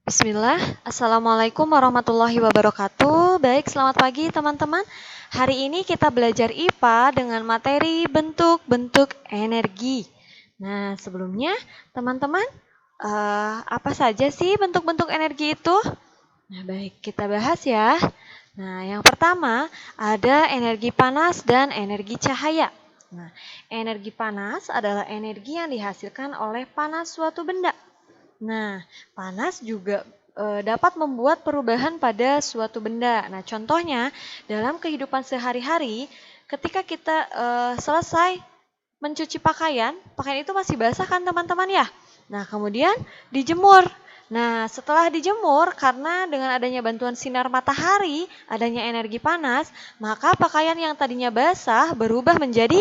Bismillah, Assalamualaikum warahmatullahi wabarakatuh. Baik, selamat pagi teman-teman. Hari ini kita belajar IPA dengan materi bentuk-bentuk energi. Nah, sebelumnya teman-teman, apa saja sih bentuk-bentuk energi itu? Nah, baik, kita bahas ya. Nah, yang pertama ada energi panas dan energi cahaya. Nah, energi panas adalah energi yang dihasilkan oleh panas suatu benda. Nah, panas juga dapat membuat perubahan pada suatu benda. Nah, contohnya dalam kehidupan sehari-hari, ketika kita selesai mencuci pakaian, pakaian itu masih basah kan teman-teman ya? Nah, kemudian dijemur. Nah, setelah dijemur, karena dengan adanya bantuan sinar matahari, adanya energi panas, maka pakaian yang tadinya basah berubah menjadi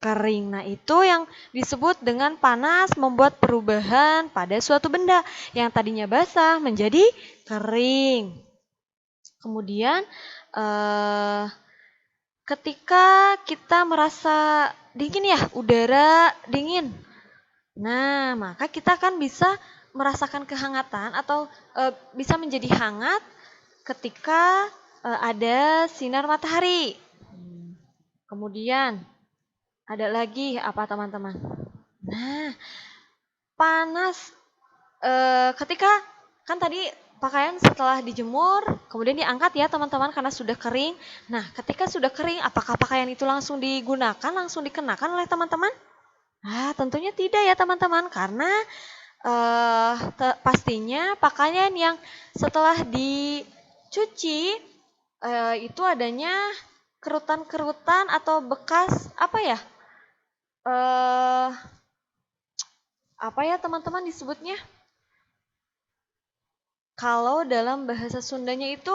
kering. Nah, itu yang disebut dengan panas membuat perubahan pada suatu benda yang tadinya basah menjadi kering. Kemudian, ketika kita merasa dingin ya, udara dingin. Nah, maka kita kan bisa merasakan kehangatan atau bisa menjadi hangat ketika ada sinar matahari. Kemudian, ada lagi apa teman-teman? Nah, panas ketika kan tadi pakaian setelah dijemur, kemudian diangkat ya teman-teman karena sudah kering. Nah, ketika sudah kering, apakah pakaian itu langsung digunakan, langsung dikenakan oleh teman-teman? Ah, tentunya tidak ya teman-teman, karena pastinya pakaian yang setelah dicuci itu adanya kerutan-kerutan atau bekas apa ya? Apa ya teman-teman disebutnya? Kalau dalam bahasa Sundanya itu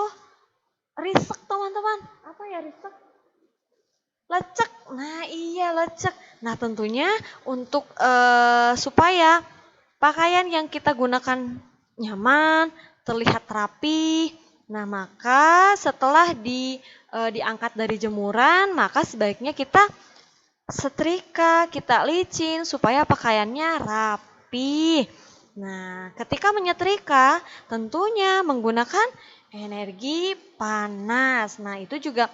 risek teman-teman. Apa ya risek? Lecek. Nah iya lecek. Nah tentunya untuk supaya pakaian yang kita gunakan nyaman, terlihat rapi. Nah maka setelah diangkat dari jemuran, maka sebaiknya kita setrika, kita licin supaya pakaiannya rapi. Nah, ketika menyetrika tentunya menggunakan energi panas. Nah, itu juga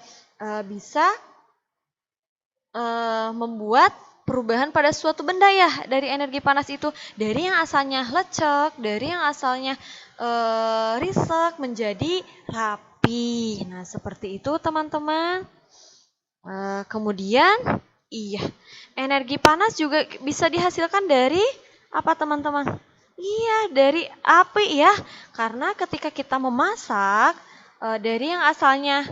bisa membuat perubahan pada suatu benda ya dari energi panas itu. Dari yang asalnya lecek, dari yang asalnya risek menjadi rapi. Nah, seperti itu teman-teman. Kemudian, iya, energi panas juga bisa dihasilkan dari apa teman-teman? Iya, dari api ya. Karena ketika kita memasak, dari yang asalnya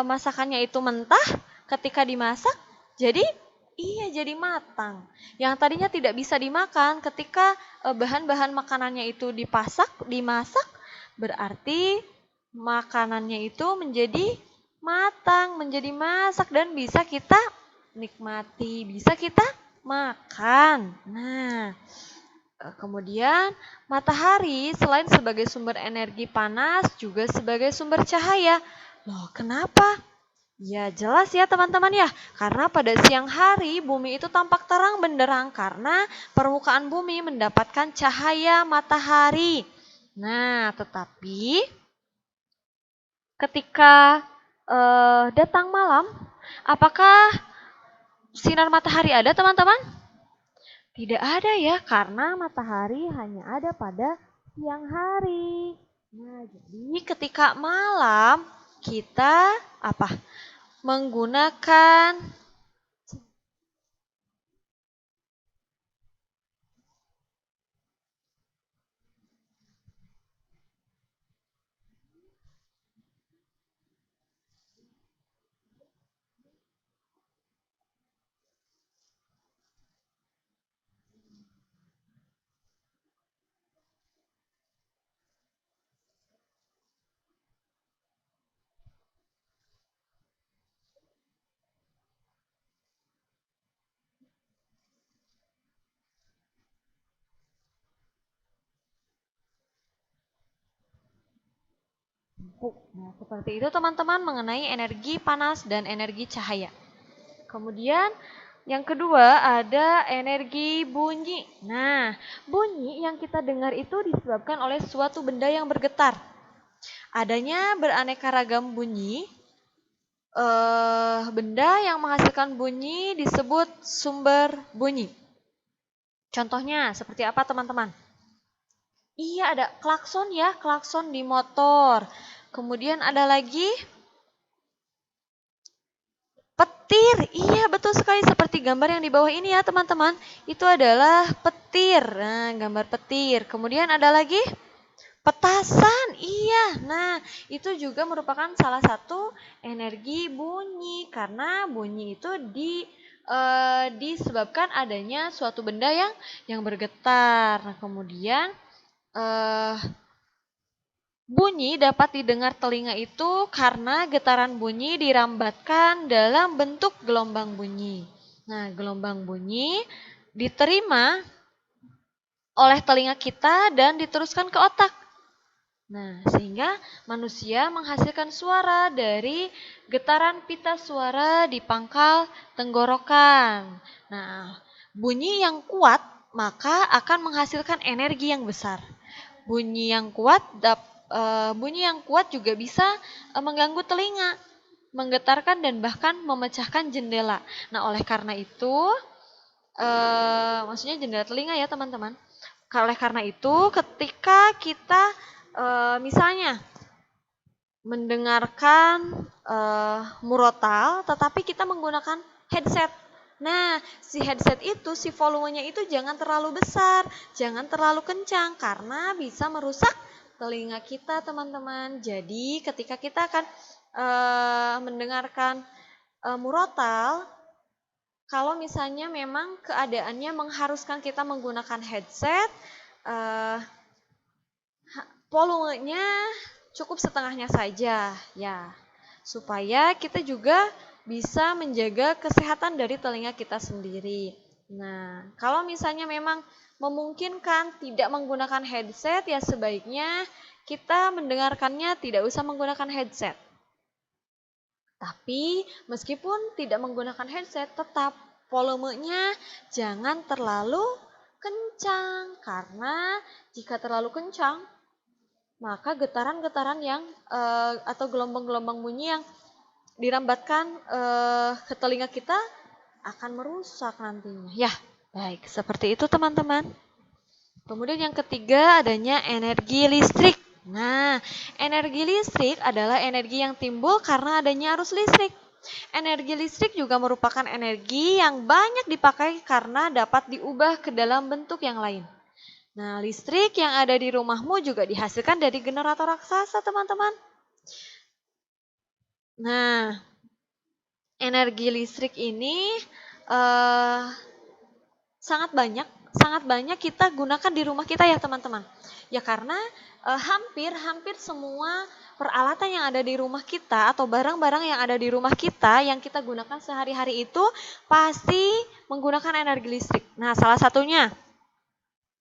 masakannya itu mentah, ketika dimasak, jadi iya jadi matang. Yang tadinya tidak bisa dimakan, ketika bahan-bahan makanannya itu dimasak, berarti makanannya itu menjadi matang, menjadi masak dan bisa kita nikmati, bisa kita makan. Nah, kemudian matahari selain sebagai sumber energi panas juga sebagai sumber cahaya. Loh, kenapa? Ya jelas ya teman-teman ya, karena pada siang hari bumi itu tampak terang benderang karena permukaan bumi mendapatkan cahaya matahari. Nah, tetapi ketika datang malam, apakah sinar matahari ada teman-teman? Tidak ada ya, karena matahari hanya ada pada siang hari. Nah, jadi ketika malam kita apa? Menggunakan nah, seperti itu teman-teman mengenai energi panas dan energi cahaya. Kemudian Yang kedua ada energi bunyi. Nah, bunyi yang kita dengar itu disebabkan oleh suatu benda yang bergetar. Adanya beraneka ragam bunyi, benda yang menghasilkan bunyi disebut sumber bunyi. Contohnya seperti apa teman-teman? Iya, ada klakson ya, klakson di motor. Kemudian ada lagi petir. Iya, betul sekali seperti gambar yang di bawah ini ya teman-teman. Itu adalah petir. Nah, gambar petir. Kemudian ada lagi petasan. Iya. Nah, itu juga merupakan salah satu energi bunyi karena bunyi itu disebabkan adanya suatu benda yang bergetar. Nah, kemudian bunyi dapat didengar telinga itu karena getaran bunyi dirambatkan dalam bentuk gelombang bunyi. Nah, gelombang bunyi diterima oleh telinga kita dan diteruskan ke otak. Nah, sehingga manusia menghasilkan suara dari getaran pita suara di pangkal tenggorokan. Nah, bunyi yang kuat maka akan menghasilkan energi yang besar. Bunyi yang kuat juga bisa mengganggu telinga, menggetarkan dan bahkan memecahkan jendela. Nah, oleh karena itu, maksudnya jendela telinga ya teman-teman. Oleh karena itu, ketika kita misalnya mendengarkan murotal, tetapi kita menggunakan headset. Nah, si headset itu, si volumenya itu jangan terlalu besar, jangan terlalu kencang, karena bisa merusak telinga kita, teman-teman. Jadi, ketika kita akan mendengarkan murotal, kalau misalnya memang keadaannya mengharuskan kita menggunakan headset, volumenya cukup setengahnya saja, ya, supaya kita juga bisa menjaga kesehatan dari telinga kita sendiri. Nah, kalau misalnya memang memungkinkan tidak menggunakan headset, ya sebaiknya kita mendengarkannya tidak usah menggunakan headset. Tapi meskipun tidak menggunakan headset, tetap volumenya jangan terlalu kencang, karena jika terlalu kencang, maka getaran-getaran atau gelombang-gelombang bunyi yang dirambatkan ke telinga kita akan merusak nantinya. Ya, baik. Seperti itu teman-teman. Kemudian yang ketiga adanya energi listrik. Nah, energi listrik adalah energi yang timbul karena adanya arus listrik. Energi listrik juga merupakan energi yang banyak dipakai karena dapat diubah ke dalam bentuk yang lain. Nah, listrik yang ada di rumahmu juga dihasilkan dari generator raksasa, teman-teman. Nah, energi listrik ini sangat banyak kita gunakan di rumah kita ya, teman-teman. Ya karena hampir semua peralatan yang ada di rumah kita atau barang-barang yang ada di rumah kita yang kita gunakan sehari-hari itu pasti menggunakan energi listrik. Nah, salah satunya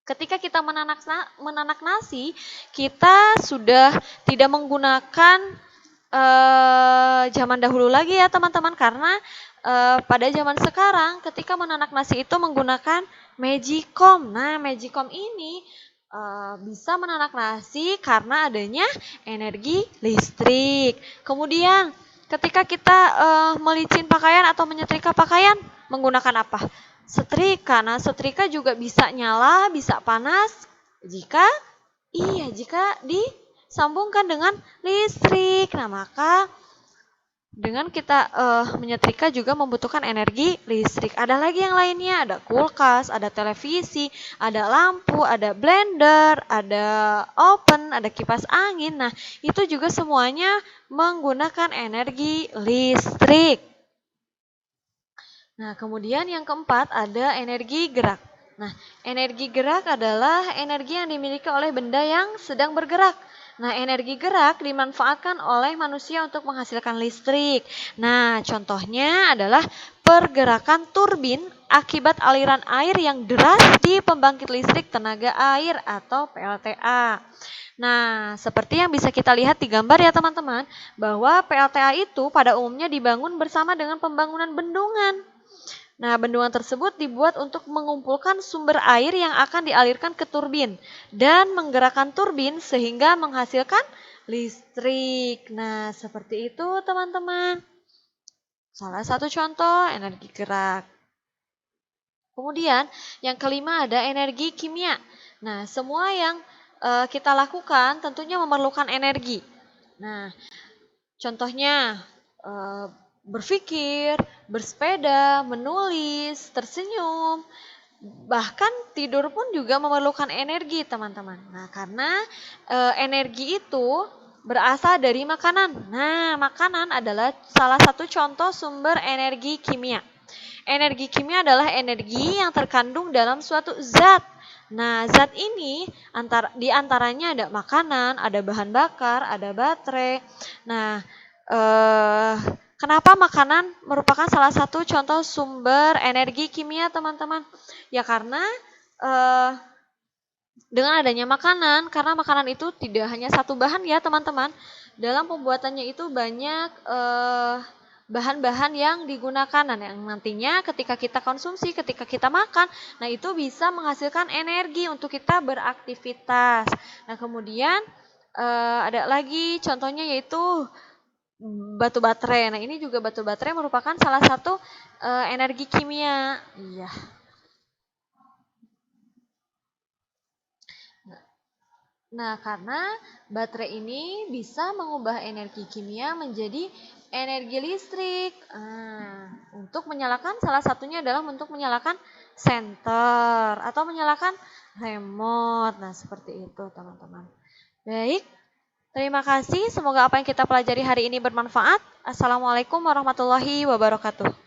ketika kita menanak nasi, kita sudah tidak menggunakan zaman dahulu lagi ya teman-teman, karena pada zaman sekarang ketika menanak nasi itu menggunakan Magicom. Nah, Magicom ini bisa menanak nasi karena adanya energi listrik. Kemudian ketika kita melicin pakaian atau menyetrika pakaian menggunakan apa? Setrika. Nah, setrika juga bisa nyala, bisa panas jika disambungkan dengan listrik. Nah, maka dengan kita menyetrika juga membutuhkan energi listrik. Ada lagi yang lainnya, ada kulkas, ada televisi, ada lampu, ada blender, ada oven, ada kipas angin. Nah, itu juga semuanya menggunakan energi listrik. Nah, kemudian yang keempat ada energi gerak. Nah, energi gerak adalah energi yang dimiliki oleh benda yang sedang bergerak. Nah, energi gerak dimanfaatkan oleh manusia untuk menghasilkan listrik. Nah, contohnya adalah pergerakan turbin akibat aliran air yang deras di pembangkit listrik tenaga air atau PLTA. Nah, seperti yang bisa kita lihat di gambar ya teman-teman, bahwa PLTA itu pada umumnya dibangun bersama dengan pembangunan bendungan. Nah, bendungan tersebut dibuat untuk mengumpulkan sumber air yang akan dialirkan ke turbin dan menggerakkan turbin sehingga menghasilkan listrik. Nah, seperti itu teman-teman. Salah satu contoh energi gerak. Kemudian yang kelima ada energi kimia. Nah, semua yang kita lakukan tentunya memerlukan energi. Nah, contohnya berpikir, bersepeda, menulis, tersenyum, bahkan tidur pun juga memerlukan energi, teman-teman. Nah, karena energi itu berasal dari makanan. Nah, makanan adalah salah satu contoh sumber energi kimia. Energi kimia adalah energi yang terkandung dalam suatu zat. Nah, zat ini di antaranya ada makanan, ada bahan bakar, ada baterai. Nah, eh, kenapa makanan merupakan salah satu contoh sumber energi kimia, teman-teman? Ya karena eh, dengan adanya makanan, karena makanan itu tidak hanya satu bahan ya, teman-teman. Dalam pembuatannya itu banyak bahan-bahan yang digunakan, dan yang nantinya ketika kita konsumsi, ketika kita makan, nah itu bisa menghasilkan energi untuk kita beraktivitas. Nah, kemudian ada lagi contohnya yaitu batu baterai. Nah, ini juga batu baterai merupakan salah satu energi kimia. Iya. Nah, karena baterai ini bisa mengubah energi kimia menjadi energi listrik. Untuk menyalakan, salah satunya adalah untuk menyalakan senter atau menyalakan remote. Nah, seperti itu, teman-teman. Baik, terima kasih. Semoga apa yang kita pelajari hari ini bermanfaat. Assalamualaikum warahmatullahi wabarakatuh.